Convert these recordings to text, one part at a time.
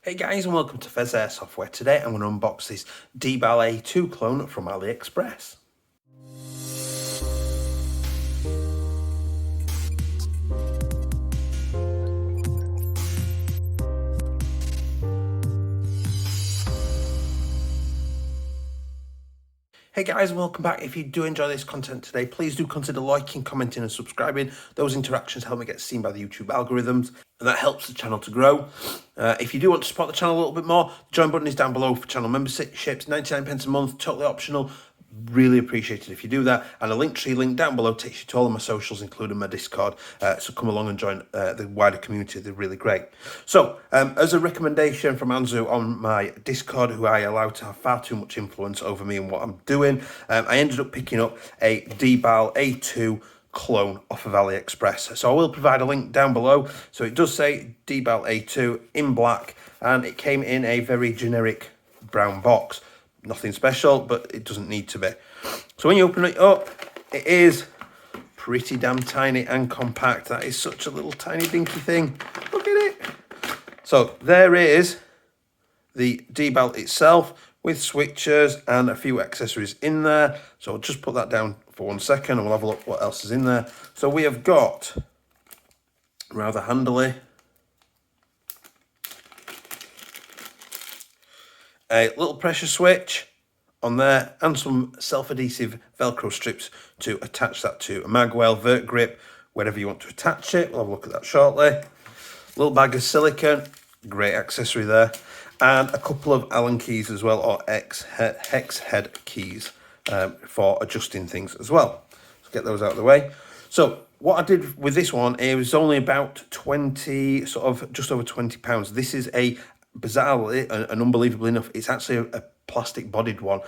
Hey guys, and welcome to Pheas Airsoft, where today I'm going to unbox this DBAL A2 clone from AliExpress. Hey guys, and welcome back. If you do enjoy this content today, please do consider liking, commenting and subscribing. Those interactions help me get seen by the YouTube algorithms, and that helps the channel to grow. If you do want to support the channel a little bit more, the join button is down below for channel memberships, 99p a month, totally optional. Really appreciate it if you do that. And a Linktree link down below takes you to all of my socials, including my Discord. So come along and join the wider community. They're really great. So as a recommendation from Anzu on my Discord, who I allow to have far too much influence over me and what I'm doing, I ended up picking up a DBAL A2 clone off of AliExpress. So I will provide a link down below. So it does say DBAL A2 in black, and it came in a very generic brown box. Nothing special, but it doesn't need to be. So when you open it up, it is pretty damn tiny and compact. That is such a little tiny dinky thing. Look at it. So there is the DBAL itself with switches and a few accessories in there. So I'll just put that down for 1 second and we'll have a look what else is in there. So we have got, rather handily, a little pressure switch on there and some self-adhesive Velcro strips to attach that to a magwell, vert grip, wherever you want to attach it. We'll have a look at that shortly. Little bag of silicone, great accessory there, and a couple of Allen keys as well, or hex head keys for adjusting things as well. Let's get those out of the way. So what I did with this one, it was only about 20, sort of just over £20. This is a, bizarrely and unbelievably enough, it's actually a plastic bodied one,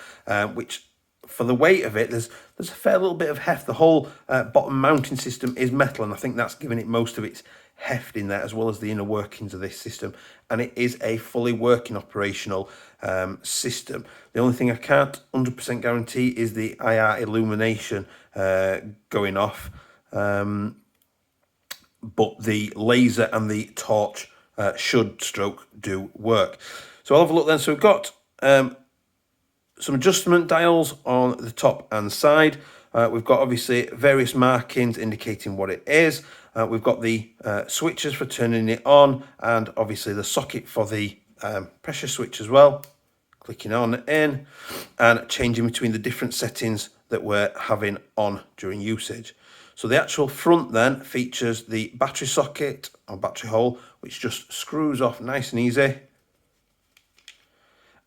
which for the weight of it, there's a fair little bit of heft. The whole bottom mounting system is metal, and I think that's giving it most of its heft in there, as well as the inner workings of this system. And it is a fully working operational system. The only thing I can't 100% guarantee is the IR illumination going off, but the laser and the torch should do work. So I'll have a look then. So we've got some adjustment dials on the top and side. We've got obviously various markings indicating what it is. We've got the switches for turning it on, and obviously the socket for the pressure switch as well. Clicking on in and changing between the different settings that we're having on during usage. So the actual front then features the battery socket or battery hole, which just screws off nice and easy.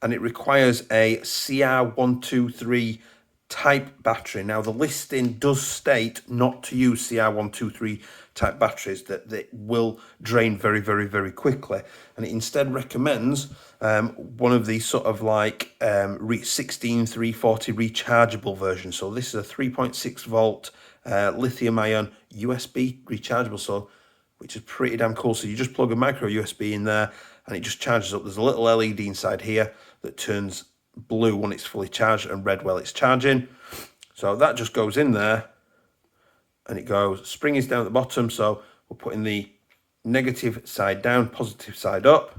And it requires a CR123 type battery. Now the listing does state not to use CR123 type batteries, that they will drain very, very, very quickly. And it instead recommends one of these sort of like 16340 rechargeable versions. So this is a 3.6 volt lithium ion USB rechargeable, so which is pretty damn cool. So you just plug a micro USB in there and it just charges up. There's a little LED inside here that turns blue when it's fully charged and red while it's charging. So that just goes in there and it goes, spring is down at the bottom, so we're putting the negative side down, positive side up,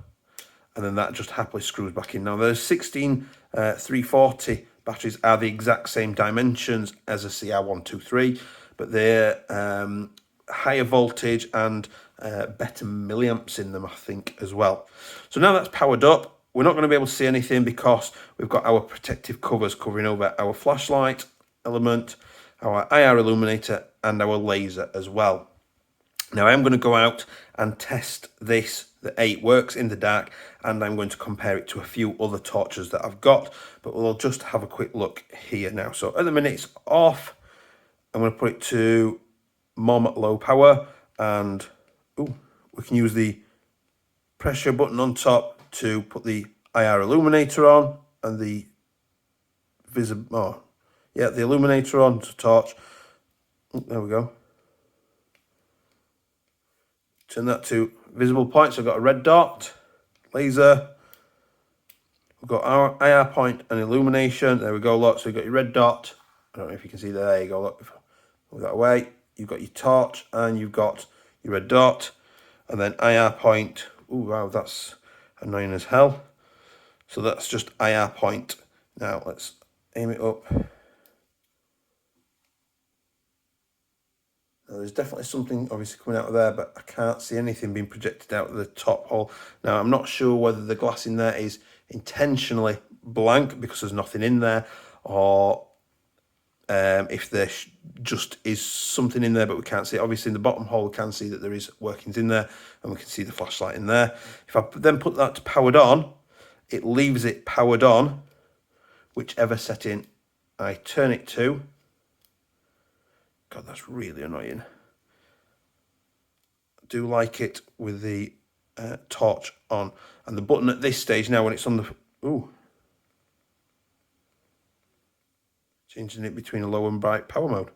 and then that just happily screws back in. Now there's 340 batteries are the exact same dimensions as a CR123, but they're higher voltage and better milliamps in them, I think, as well. So now that's powered up, we're not going to be able to see anything because we've got our protective covers covering over our flashlight element, our IR illuminator, and our laser as well. Now I'm going to go out and test this, that it works in the dark, and I'm going to compare it to a few other torches that I've got, but we'll just have a quick look here now. So at the minute it's off. I'm going to put it to mom low power, and we can use the pressure button on top to put the IR illuminator on, and the the illuminator on to torch. There we go. Turn that to visible point. So I've got a red dot, laser. We've got our IR point and illumination. There we go, look. So we've got your red dot. I don't know if you can see there. There you go, look. Move that away. You've got your torch and you've got your red dot. And then IR point. Oh, wow, that's annoying as hell. So that's just IR point. Now let's aim it up. Now there's definitely something obviously coming out of there, but I can't see anything being projected out of the top hole. Now I'm not sure whether the glass in there is intentionally blank because there's nothing in there, or if there just is something in there but we can't see it. Obviously in the bottom hole we can see that there is workings in there, and we can see the flashlight in there. If I then put that to powered on, it leaves it powered on, whichever setting I turn it to. God, that's really annoying. I do like it with the torch on, and the button at this stage now when it's on the, ooh, changing it between a low and bright power mode.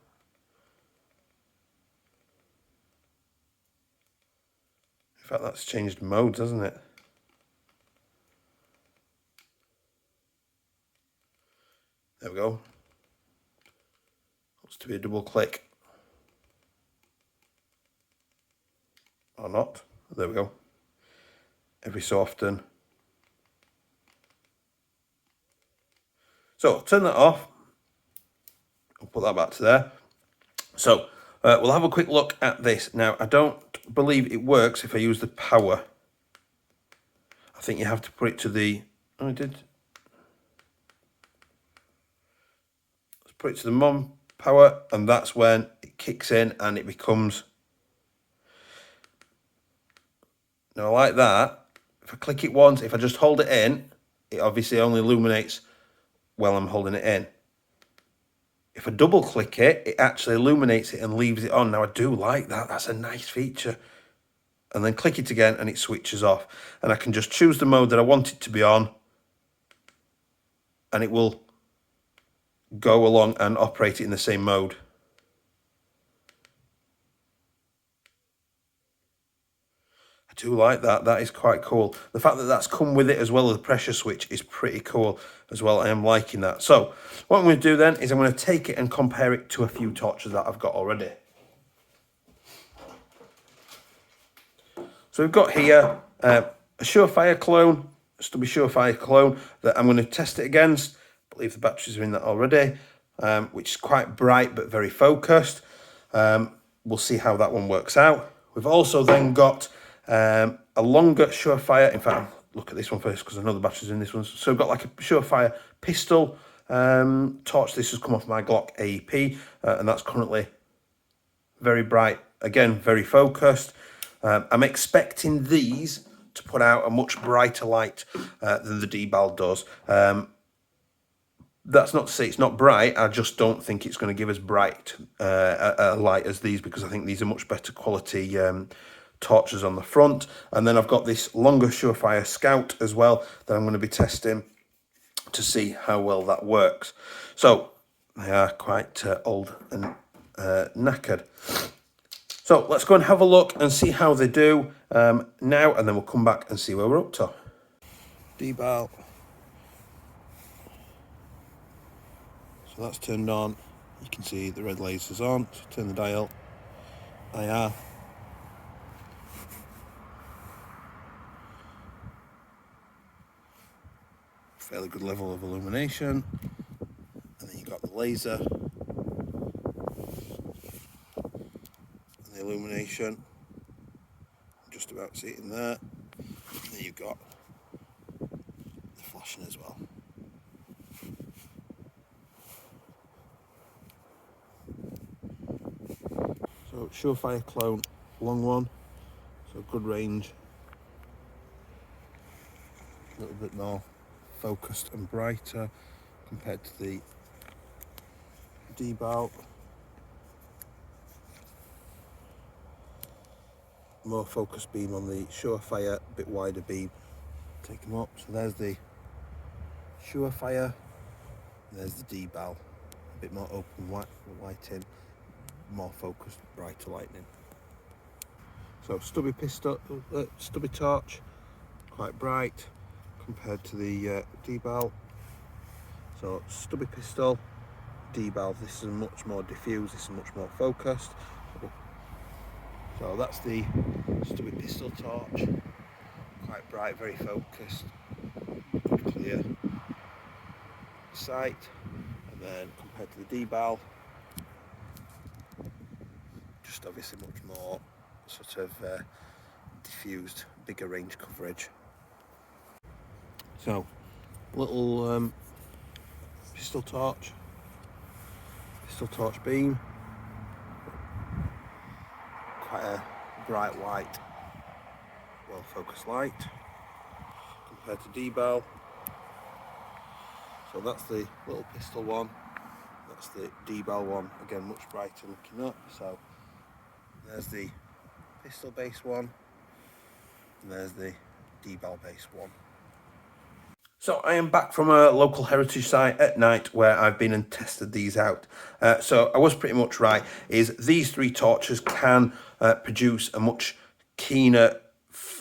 In fact, that's changed modes, hasn't it? There we go. Looks to be a double click. Or not. There we go. Every so often. So, turn that off. I'll put that back to there. So, we'll have a quick look at this. Now, I don't believe it works if I use the power. I think you have to put it to the... Oh, I did. Let's put it to the mom power, and that's when it kicks in and it becomes... Now, like that, if I click it once, if I just hold it in, it obviously only illuminates while I'm holding it in. If I double click it, it actually illuminates it and leaves it on. Now, I do like that. That's a nice feature. And then click it again and it switches off. And I can just choose the mode that I want it to be on, and it will go along and operate it in the same mode. I do like that. That is quite cool. The fact that that's come with it as well as the pressure switch is pretty cool as well. I am liking that. So what I'm going to do then is I'm going to take it and compare it to a few torches that I've got already. So we've got here a Surefire clone, a Stubby Surefire clone that I'm going to test it against. I believe the batteries are in that already, which is quite bright but very focused. We'll see how that one works out. We've also then got a longer Surefire. In fact, look at this one first because I know the batteries are in this one. So we've got like a Surefire pistol torch. This has come off my Glock AEP, and that's currently very bright. Again, very focused. I'm expecting these to put out a much brighter light than the DBAL does. That's not to say it's not bright. I just don't think it's going to give us bright a light as these, because I think these are much better quality torches on the front. And then I've got this longer Surefire Scout as well that I'm going to be testing to see how well that works. So they are quite old and knackered. So let's go and have a look and see how they do now, and then we'll come back and see where we're up to. DBAL. So that's turned on. You can see the red lasers on. So turn the dial. IR. Fairly good level of illumination. And then you've got the laser. And the illumination. Just about see it in there. And then you've got the flashing as well. So Surefire clone, long one, so good range, a little bit more focused and brighter compared to the DBAL. More focused beam on the Surefire, a bit wider beam. Take them up. So there's the Surefire, there's the DBAL, a bit more open lighting, more focused, brighter lightning. So stubby pistol, stubby torch, quite bright compared to the DBAL. So stubby pistol, DBAL, this is much more diffuse, this is much more focused. So that's the stubby pistol torch quite bright, very focused, clear sight. And then compared to the DBAL, just obviously much more sort of diffused, bigger range coverage. So, little pistol torch beam, quite a bright white, well focused light compared to DBAL. So that's the little pistol one, that's the DBAL one, again much brighter looking up. So there's the pistol base one, and there's the DBAL base one. So I am back from a local heritage site at night where I've been and tested these out. So I was pretty much right, is these three torches can produce a much keener,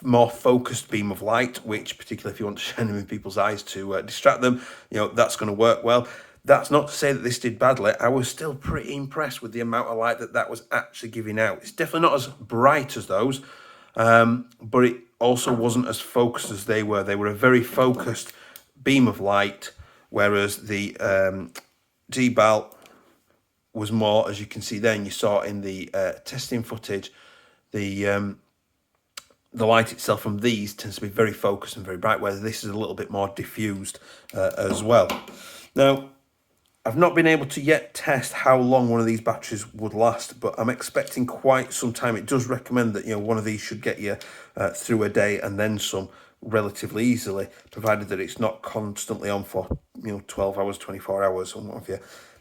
more focused beam of light, which particularly if you want to shine them in people's eyes to distract them, that's going to work well. That's not to say that this did badly. I was still pretty impressed with the amount of light that was actually giving out. It's definitely not as bright as those, but it also wasn't as focused as they were. They were a very focused beam of light, whereas the DBAL was more, as you can see then, you saw in the testing footage, the light itself from these tends to be very focused and very bright, whereas this is a little bit more diffused as well. Now, I've not been able to yet test how long one of these batteries would last, but I'm expecting quite some time. It does recommend that one of these should get you through a day and then some relatively easily, provided that it's not constantly on for 12 hours, 24 hours, or what have you.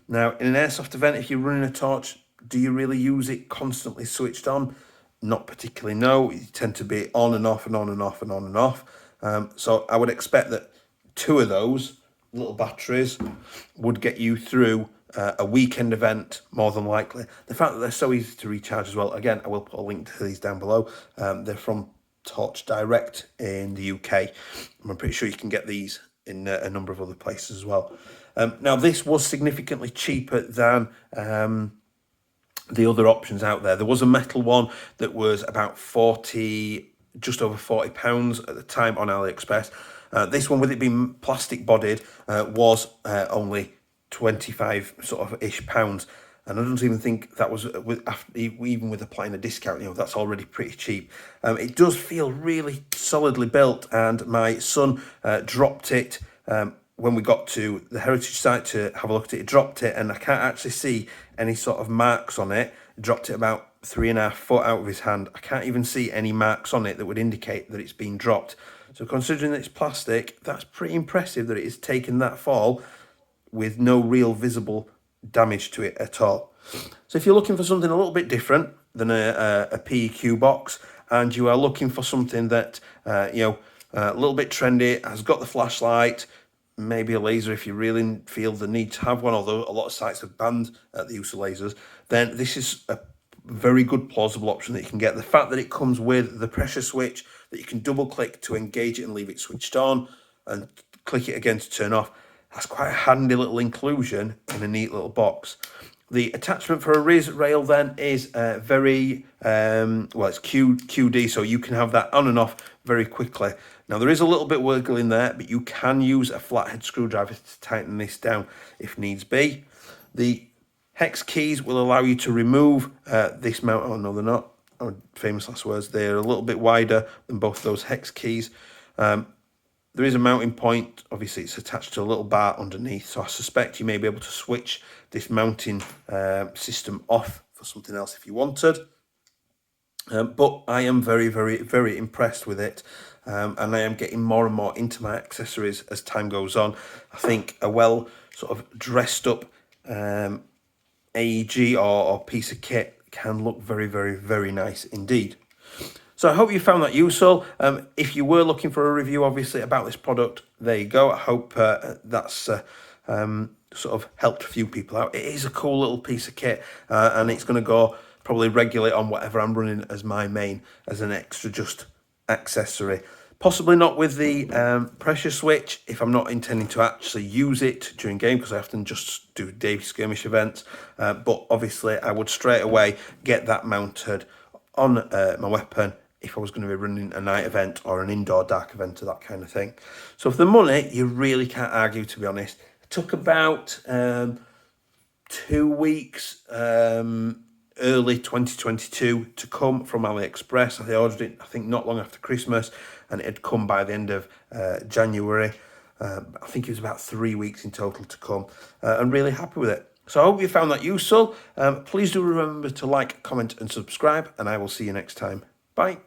Now, in an airsoft event, if you're running a torch, do you really use it constantly switched on? Not particularly, no. You tend to be on and off and on and off and on and off. So I would expect that two of those little batteries would get you through a weekend event, more than likely. The fact that they're so easy to recharge as well, again, I will put a link to these down below. They're from Torch Direct in the UK. I'm pretty sure you can get these in a number of other places as well. Now, this was significantly cheaper than the other options out there. There was a metal one that was about just over £40 at the time on AliExpress. This one, with it being plastic bodied, was only 25 sort of ish pounds, and I don't even think that was even with applying a discount. That's already pretty cheap. It does feel really solidly built, and my son dropped it when we got to the heritage site to have a look at it. He dropped it, and I can't actually see any sort of marks on it. He dropped it about 3.5 foot out of his hand. I can't even see any marks on it that would indicate that it's been dropped. So considering that it's plastic, that's pretty impressive that it has taken that fall with no real visible damage to it at all. So if you're looking for something a little bit different than a PEQ box, and you are looking for something that a little bit trendy, has got the flashlight, maybe a laser if you really feel the need to have one, although a lot of sites have banned the use of lasers, then this is a very good plausible option that you can get. The fact that it comes with the pressure switch that you can double click to engage it and leave it switched on, and click it again to turn off, that's quite a handy little inclusion in a neat little box. The attachment for a rail then is very, it's QD, so you can have that on and off very quickly. Now, there is a little bit wiggle in there, but you can use a flathead screwdriver to tighten this down if needs be. The hex keys will allow you to remove this mount. Oh, no, they're not. Oh, famous last words. They're a little bit wider than both those hex keys. There is a mounting point. Obviously, it's attached to a little bar underneath, so I suspect you may be able to switch this mounting system off for something else if you wanted. But I am very, very, very impressed with it, and I am getting more and more into my accessories as time goes on. I think a well sort of dressed up AEG or piece of kit can look very, very, very nice indeed. So I hope you found that useful. If you were looking for a review, obviously, about this product, there you go. I hope that's sort of helped a few people out. It is a cool little piece of kit, and it's going to go probably regularly on whatever I'm running as my main, as an extra just accessory. Possibly not with the pressure switch if I'm not intending to actually use it during game, because I often just do day skirmish events. But obviously I would straight away get that mounted on my weapon if I was going to be running a night event or an indoor dark event or that kind of thing. So for the money, you really can't argue, to be honest. It took about 2 weeks, early 2022, to come from AliExpress. I ordered it, I think, not long after Christmas, and it had come by the end of January. I think it was about 3 weeks in total to come. I'm really happy with it. So I hope you found that useful. Please do remember to like, comment and subscribe, and I will see you next time. Bye.